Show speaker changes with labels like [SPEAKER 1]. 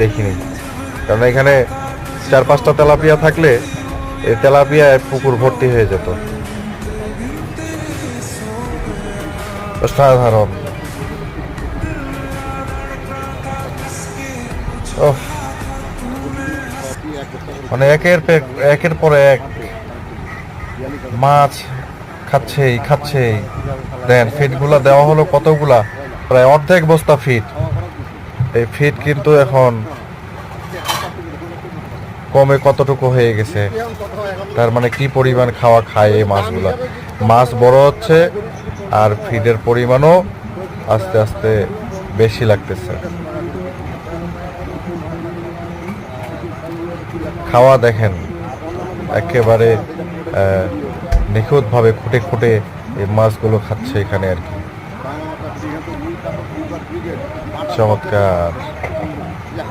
[SPEAKER 1] দেখিনি, কারণ এখানে 4-5টা তেলাপিয়া থাকলে এই তেলাপিয়ায় পুকুর ভর্তি হয়ে যেত। অসাধারণ। মানে একের পর এক মাছ খাচ্ছেই। দেন ফিটগুলা দেওয়া হলো কতগুলা, প্রায় অর্ধেক বস্তা ফিট। এই ফিট কিন্তু এখন কমে কতটুকু হয়ে গেছে, তার মানে কি পরিমাণ খাওয়া খায় এই মাছগুলা। মাছ বড় হচ্ছে আর ফিডের পরিমাণও আস্তে আস্তে বেশি লাগতেছে। খাওয়া দেখেন একেবারে নিখুঁতভাবে খুঁটে খুঁটে এই মাছগুলো খাচ্ছে এখানে আর কি। চমৎকার।